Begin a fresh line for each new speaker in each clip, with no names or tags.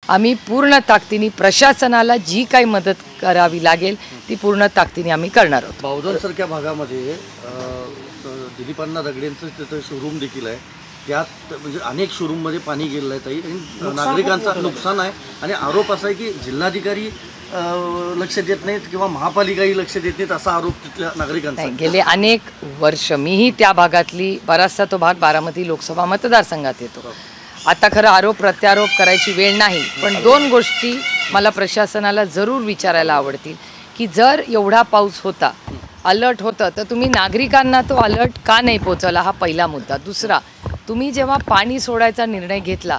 आम्ही पूर्ण ताकदीने प्रशासनाला जी काही मदत करावी लागेल ती पूर्ण ताकदीने आम्ही करणार आहोत.
बावधनसारख्या भागामध्ये दिलीपांना दगडेंचं तिथं शोरूम देखील आहे. त्यात म्हणजे अनेक शोरूममध्ये पाणी गेलेलं आहे ताई आणि नागरिकांचं नुकसान आहे. आणि आरोप असा आहे की जिल्हाधिकारी लक्ष देत नाहीत किंवा महापालिकाही लक्ष देत नाहीत असा आरोप तिथल्या नागरिकांचा आहे.
गेले अनेक वर्ष मीही त्या भागातली बराचसा तो भाग बारामती लोकसभा मतदारसंघात येतो. आता खरं आरोप प्रत्यारोप करायची वेळ नाही, पण दोन गोष्टी मला प्रशासनाला जरूर विचारायला आवडतील की जर एवढा पाऊस होता, अलर्ट होतं, तर तुम्ही नागरिकांना तो अलर्ट का नाही पोचवला, हा पहिला मुद्दा. दुसरा, तुम्ही जेव्हा पाणी सोडायचा निर्णय घेतला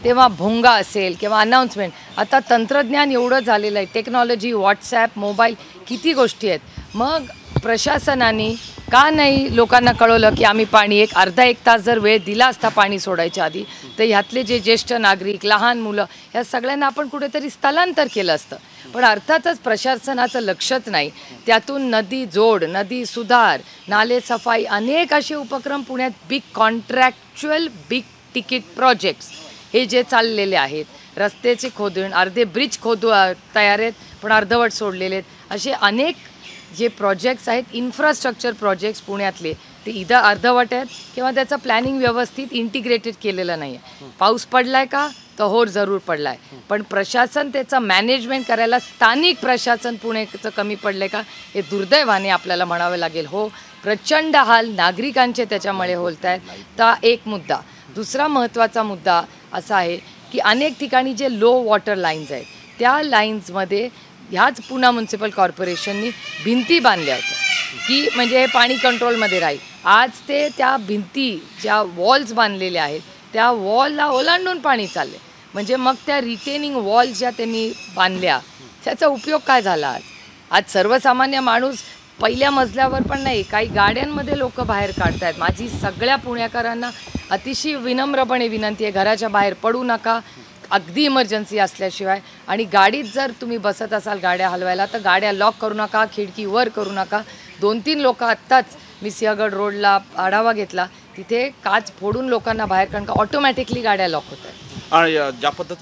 तेव्हा भोंगा असेल किंवा अनाऊन्समेंट, आता तंत्रज्ञान एवढं झालेलं आहे, टेक्नॉलॉजी, व्हॉट्सॲप, मोबाईल, किती गोष्टी आहेत. मग प्रशासनाने का नाही लोकांना कळवलं की आम्ही पाणी अर्धा एक तास जर वेळ दिला असता पाणी सोडायच्या आधी, तर ह्यातले जे ज्येष्ठ नागरिक, लहान मुलं, ह्या सगळ्यांना आपण कुठेतरी स्थलांतर केलं असतं. पण अर्थातच प्रशासनाचं लक्षच नाही. त्यातून नदी जोड, नदी सुधार, नाले सफाई, अनेक असे उपक्रम पुण्यात big contractual big ticket projects हे जे चाललेले आहेत, रस्त्याचे खोदून अर्धे ब्रिज तयार आहेत पण अर्धवट सोडलेले आहेत, असे अनेक जे प्रोजेक्ट्स आहेत, इन्फ्रास्ट्रक्चर प्रोजेक्ट्स पुण्यातले, ते इथं अर्धवट आहेत किंवा त्याचं प्लॅनिंग व्यवस्थित इंटिग्रेटेड केलेलं नाही आहे. पाऊस पडला आहे का, तर हो जरूर पडला आहे, पण प्रशासन त्याचं मॅनेजमेंट करायला स्थानिक प्रशासन पुण्याचं कमी पडलं आहे का, हे दुर्दैवाने आपल्याला म्हणावं लागेल. हो, प्रचंड हाल नागरिकांचे त्याच्यामुळे होत आहेत. तर एक मुद्दा. दुसरा महत्त्वाचा मुद्दा असा आहे की अनेक ठिकाणी जे लो वॉटर लाईन्स आहेत, त्या लाईन्समध्ये ह्याच पुणे म्युन्सिपल कॉर्पोरेशननी भिंती बांधल्या होत्या की म्हणजे हे पाणी कंट्रोलमध्ये राहील. आज ते त्या भिंती ज्या वॉल्स बांधलेल्या आहेत त्या वॉलला ओलांडून पाणी चालले. म्हणजे मग त्या रिटेनिंग वॉल्स ज्या त्यांनी बांधल्या त्याचा उपयोग काय झाला. आज सर्वसामान्य माणूस पहिल्या मजल्यावर पण नाही, काही गाड्यांमध्ये लोक बाहेर काढत आहेत. माझी सगळ्या पुणेकरांना अतिशय विनम्रपणे विनंती आहे, घराच्या बाहेर पडू नका अगदी इमर्जन्सी असल्याशिवाय. आणि गाडीत जर तुम्ही बसत असाल गाड्या हलवायला, तर गाड्या लॉक करू नका, खिडकी वर करू नका. 2-3 लोक आत्ताच मी सिंहगड रोडला आढावा घेतला, तिथे काच फोडून लोकांना बाहेर, कारण का ऑटोमॅटिकली गाड्या लॉक होत आहेत.
आणि ज्या पद्धतीने